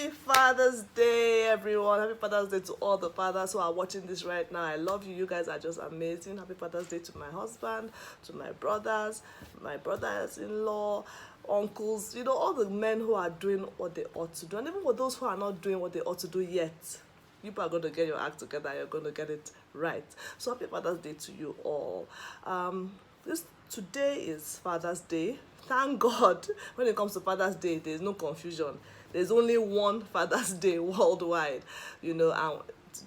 Happy Father's Day, everyone. Happy Father's Day to all the fathers who are watching this right now. I love you. You guys are just amazing. Happy Father's Day to my husband, to my brothers-in-law, uncles, all the men who are doing what they ought to do. And even for those who are not doing what they ought to do yet, you are going to get your act together. You're going to get it right. So happy Father's Day to you all. Today is Father's Day. Thank God, when it comes to Father's Day, there's no confusion. There's only one Father's Day worldwide, and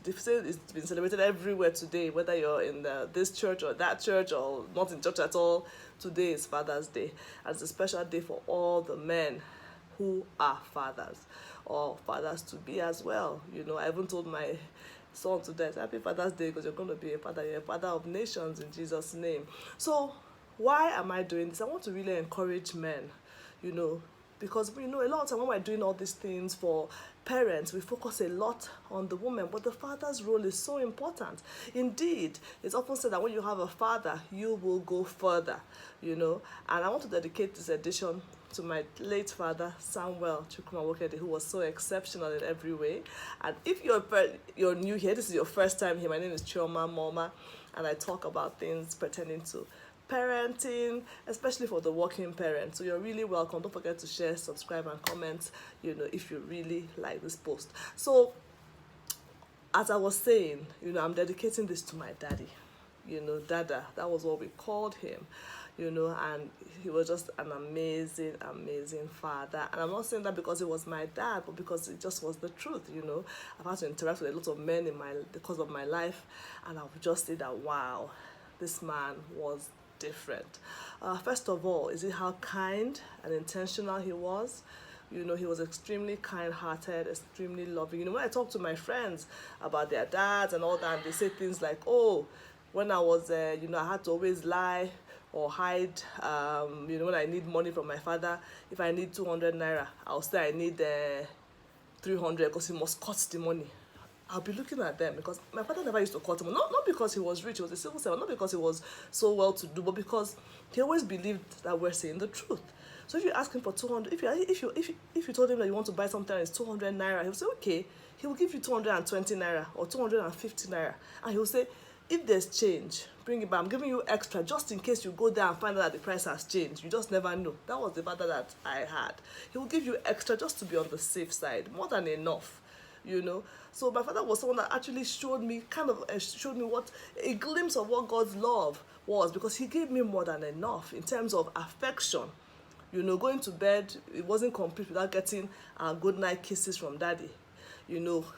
they've said it's been celebrated everywhere today, whether you're in this church or that church or not in church at all. Today is Father's Day, and it's a special day for all the men who are fathers or fathers to be as well. I even told my son today, happy Father's Day, because you're going to be a father. You're a father of nations in Jesus' name. So why am I doing this? I want to really encourage men, because a lot of time when we're doing all these things for parents, we focus a lot on the woman, but the father's role is so important. Indeed, it's often said that when you have a father, you will go further, and I want to dedicate this edition to my late father, Samuel Chukwuma-Wokede, who was so exceptional in every way. And if you're new here, this is your first time here, my name is Chioma Moma, and I talk about things pertaining to parenting, especially for the working parent. So you're really welcome. Don't forget to share, subscribe, and comment, if you really like this post. So as I was saying, I'm dedicating this to my daddy, Dada. That was what we called him, and he was just an amazing, amazing father. And I'm not saying that because he was my dad, but because it just was the truth, I've had to interact with a lot of men because of my life, and I've just say that, wow, this man was different. First of all, is it how kind and intentional he was? He was extremely kind-hearted, extremely loving. When I talk to my friends about their dads and all that, and they say things like, oh, when I was, I had to always lie or hide, when I need money from my father. If I need 200 naira, I'll say I need 300 because he must cut the money. I'll be looking at them because my father never used to cut him. Not because he was rich, he was a civil servant, not because he was so well to do, but because he always believed that we're saying the truth. So if you ask him for 200, if you told him that you want to buy something and it's 200 naira, he'll say okay. He will give you 220 naira or 250 naira, and he'll say, if there's change, bring it back. I'm giving you extra just in case you go there and find out that the price has changed. You just never know. That was the father that I had. He will give you extra just to be on the safe side, more than enough. So my father was someone that actually showed me what a glimpse of what God's love was, because he gave me more than enough in terms of affection. Going to bed, it wasn't complete without getting good night kisses from daddy.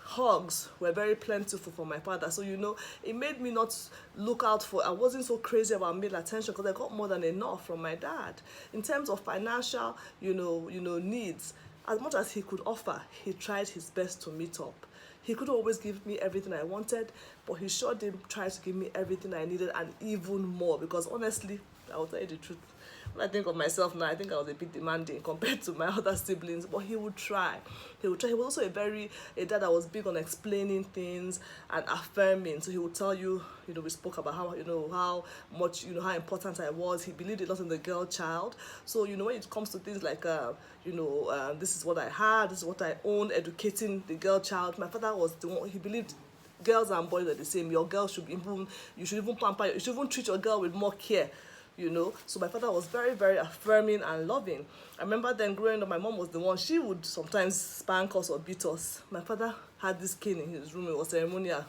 Hugs were very plentiful for my father. So, it made me not look out for, I wasn't so crazy about male attention because I got more than enough from my dad. In terms of financial, needs, as much as he could offer, he tried his best to meet up. He could always give me everything I wanted, but he sure did try to give me everything I needed and even more, because honestly, I will tell you the truth. When I think of myself now, I think I was a bit demanding compared to my other siblings, but he would try. He was also a dad that was big on explaining things and affirming. So he would tell you, we spoke about how much, how important I was. He believed a lot in the girl child. So, when it comes to things like, this is what I had, this is what I own, educating the girl child, my father was the one, he believed girls and boys are the same. Your girl should you should even pamper, you should even treat your girl with more care. So my father was very, very affirming and loving. I remember then growing up, my mom was the one, she would sometimes spank us or beat us. My father had this cane in his room, it was ceremonial.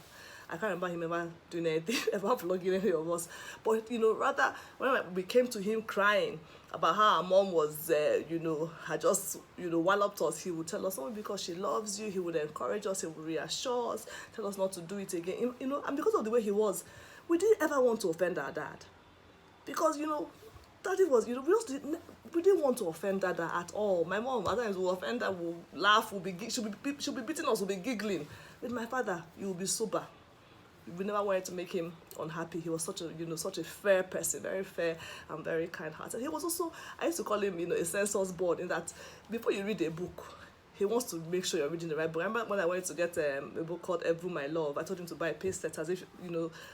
I can't remember him ever doing anything, ever flogging any of us. But, rather, when we came to him crying about how our mom was, had just, walloped us, he would tell us, oh, because she loves you, he would encourage us, he would reassure us, tell us not to do it again. And because of the way he was, we didn't ever want to offend our dad. Because, daddy was, we didn't want to offend dada at all. My mom, at times, will offend her, will laugh, she'll be beating us, will be giggling. With my father, you will be sober. We never wanted to make him unhappy. He was such a fair person, very fair and very kind-hearted. He was also, I used to call him, a census board, in that before you read a book, he wants to make sure you're reading the right book. I remember when I went to get a book called Evu My Love, I told him to buy a paste set, as if,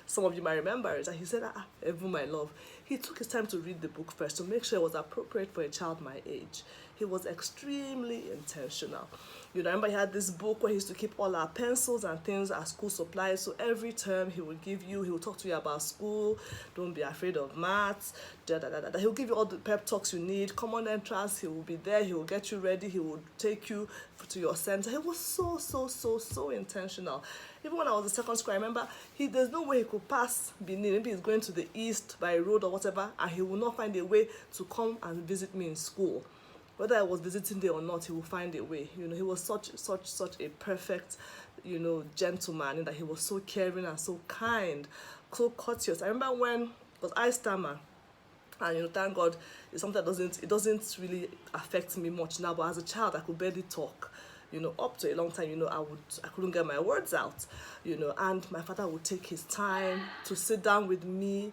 some of you might remember it. And he said, Evu My Love. he took his time to read the book first to make sure it was appropriate for a child my age. He was extremely intentional. You know, I remember he had this book where he used to keep all our pencils and things as school supplies. So every term he would talk to you about school. Don't be afraid of maths. He'll give you all the pep talks you need. Common entrance, he will be there. He will get you ready. He will take you to your center. He was so intentional. Even when I was in secondary school, I remember there's no way he could pass Benin. Maybe he's going to the east by road or whatever, and he will not find a way to come and visit me in school. Whether I was visiting there or not, he will find a way. You know, he was such a perfect, you know, gentleman, in that he was so caring and so kind, so courteous. I remember when, because I stammer, and you know, thank God, it's something that doesn't really affect me much now. But as a child, I could barely talk. You know, up to a long time, you know, I couldn't get my words out. You know, and my father would take his time to sit down with me,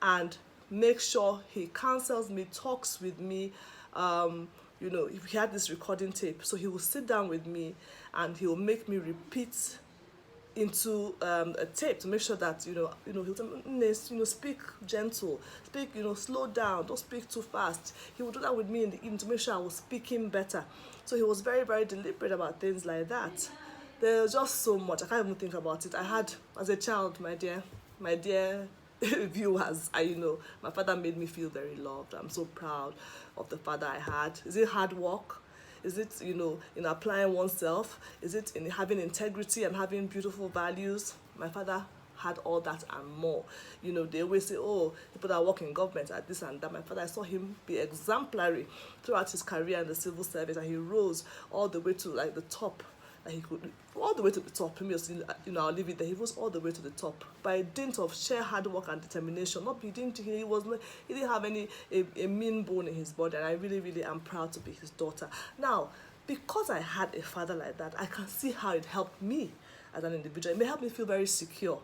and make sure he counsels me, talks with me. You know, if he had this recording tape, so he will sit down with me and he will make me repeat into a tape to make sure that he'll tell me, speak gentle, speak, slow down, don't speak too fast. He would do that with me in the evening to make sure I was speaking better. So he was very, very deliberate about things like that. There's just so much, I can't even think about it. I had, as a child, my dear viewers, my father made me feel very loved. I'm so proud of the father I had. Is it hard work? Is it, in applying oneself? Is it in having integrity and having beautiful values? My father had all that and more. They always say, oh, people that work in government are this and that. My father, I saw him be exemplary throughout his career in the civil service, and he rose all the way to the top. And he could all the way to the top. I'll leave it there. He rose all the way to the top by dint of sheer hard work and determination. He didn't have a mean bone in his body, and I really, really am proud to be his daughter. Now, because I had a father like that, I can see how it helped me as an individual. It may help me feel very secure.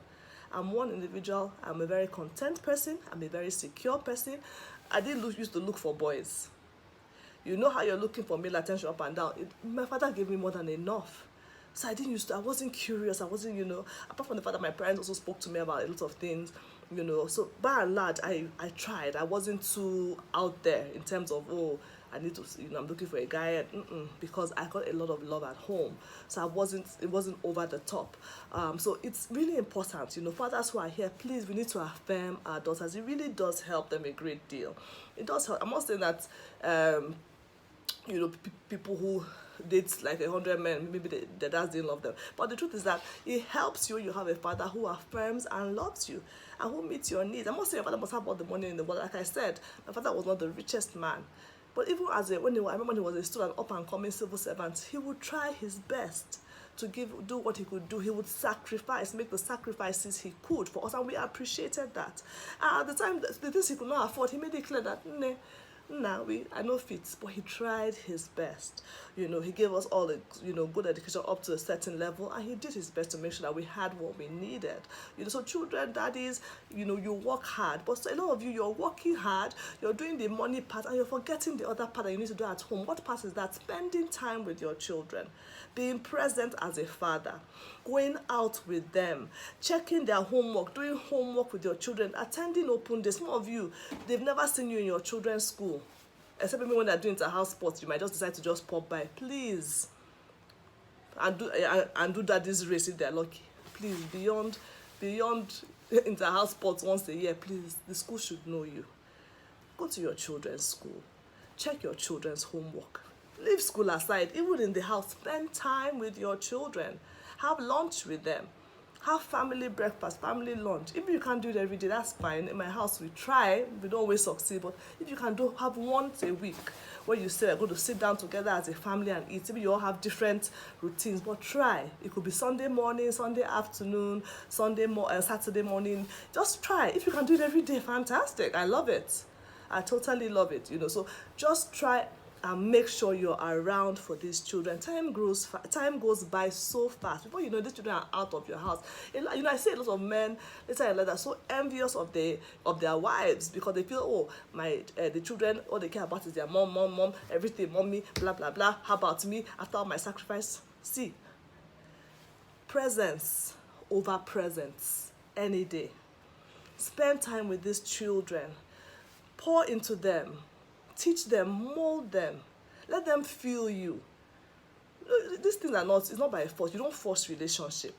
I'm one individual. I'm a very content person. I'm a very secure person. I didn't used to look for boys. You know how you're looking for male attention up and down. My father gave me more than enough. So I wasn't curious. I wasn't, apart from the fact that my parents also spoke to me about a lot of things, So by and large, I tried. I wasn't too out there in terms of, I need to, I'm looking for a guy, because I got a lot of love at home. So it wasn't over the top. So it's really important, fathers who are here, please, we need to affirm our daughters. It really does help them a great deal. It does help. I'm not saying that, people who date like 100 men, maybe their dads didn't love them. But the truth is that it helps you. You have a father who affirms and loves you and who meets your needs. I'm not saying your father must have all the money in the world. Like I said, my father was not the richest man. But even I remember when he was still an up-and-coming civil servant, he would try his best to do what he could do. He would make the sacrifices he could for us, and we appreciated that. And at the time, the things he could not afford, he made it clear that, I know fit, but he tried his best. He gave us all the, good education up to a certain level, and he did his best to make sure that we had what we needed. So children, daddies, you work hard, but a lot of you're working hard, you're doing the money part, and you're forgetting the other part that you need to do at home. What part is that? Spending time with your children, being present as a father, going out with them, checking their homework, doing homework with your children, attending open days. Some of you, they've never seen you in your children's school. Except maybe when they're doing inter-house sports, you might just decide to just pop by. Please. And do daddy's race if they're lucky. Please, beyond inter-house sports once a year, please, the school should know you. Go to your children's school. Check your children's homework. Leave school aside. Even in the house, spend time with your children. Have lunch with them. Have family breakfast, family lunch. If you can't do it every day, that's fine. In my house, we try. We don't always succeed. But if you can have once a week where you say, I'm going to sit down together as a family and eat. Maybe you all have different routines, but try. It could be Sunday morning, Sunday afternoon, Saturday morning. Just try. If you can do it every day, fantastic. I love it. I totally love it. So just try and make sure you're around for these children. Time goes by so fast. Before you know, these children are out of your house. I see a lot of men later in life that are so envious of their wives because they feel, the children, all they care about is their mom, everything, mommy, blah, blah, blah. How about me after all my sacrifice? See, presence over presence any day. Spend time with these children. Pour into them. Teach them, mold them. Let them feel you. These things are not, it's not by force. You don't force relationship.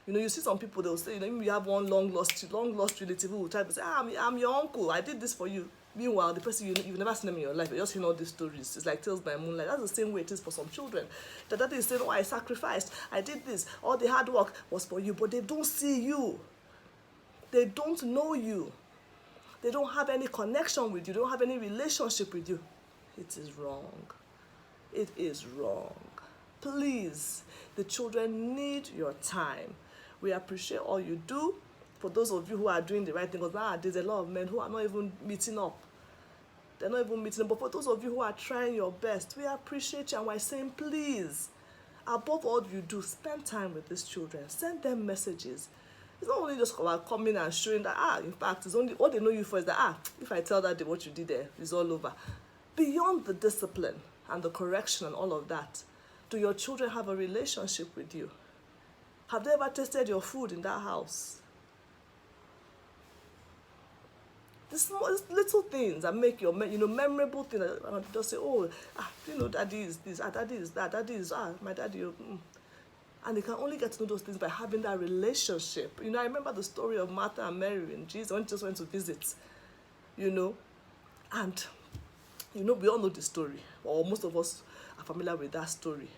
You see some people, they'll say, you have one long lost relative who will try to say, I'm your uncle, I did this for you. Meanwhile, the person you've never seen them in your life, you're just hearing all these stories. It's like tales by moonlight. That's the same way it is for some children. The daddy is saying, oh, I sacrificed, I did this, all the hard work was for you, but they don't see you. They don't know you. They don't have any connection with you. They don't have any relationship with you. It is wrong. It is wrong. Please, the children need your time. We appreciate all you do. For those of you who are doing the right thing, because nowadays a lot of men who are not even meeting up. They're not even meeting up. But for those of you who are trying your best, we appreciate you, and we're saying, please, above all you do, spend time with these children. Send them messages. It's not only just about coming and showing that, in fact, it's only what they know you for is that, if I tell that what you did there, it's all over. Beyond the discipline and the correction and all of that, do your children have a relationship with you? Have they ever tasted your food in that house? These little things that make your, memorable things. Just say, oh, daddy is this, daddy is that, daddy is, my daddy. And they can only get to know those things by having that relationship. I remember the story of Martha and Mary when Jesus just went to visit, and, we all know the story, or most of us are familiar with that story.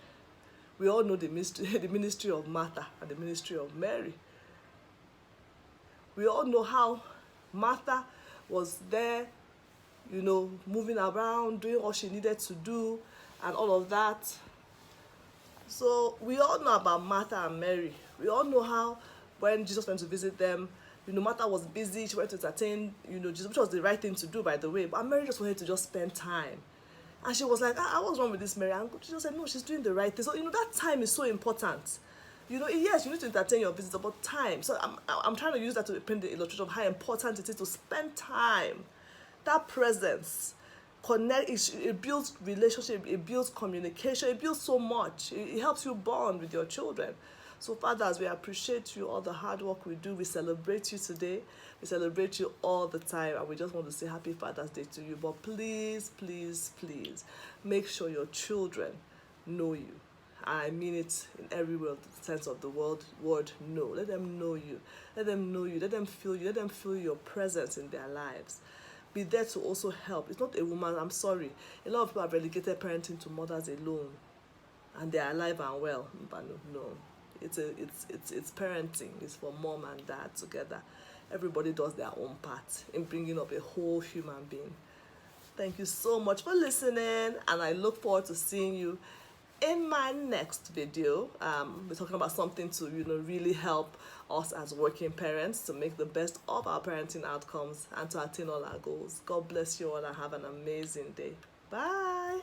We all know the ministry of Martha and the ministry of Mary. We all know how Martha was there, moving around, doing what she needed to do, and all of that. So we all know about Martha and Mary. We all know how when Jesus went to visit them, Martha was busy, she went to entertain, Jesus, which was the right thing to do, by the way. But Mary just wanted to just spend time. And she was like, what's wrong with this Mary? And she just said, no, she's doing the right thing. So, that time is so important. Yes, you need to entertain your visitor, but time. So I'm trying to use that to paint the illustration of how important it is to spend time. That presence. Connect, it builds relationship, it builds communication, it builds so much. It helps you bond with your children. So fathers, we appreciate you, all the hard work we do. We celebrate you today. We celebrate you all the time, and we just want to say happy Father's Day to you. But please, please, please, make sure your children know you. I mean it in every sense of the word know. Let them know you. Let them know you. Let them feel you. Let them feel your presence in their lives. Be there to also help. It's not a woman, I'm sorry. A lot of people have relegated parenting to mothers alone, and they are alive and well. But no. It's parenting. It's for mom and dad together. Everybody does their own part in bringing up a whole human being. Thank you so much for listening, and I look forward to seeing you in my next video. We're talking about something to really help us as working parents to make the best of our parenting outcomes and to attain all our goals. God bless you all and have an amazing day. Bye.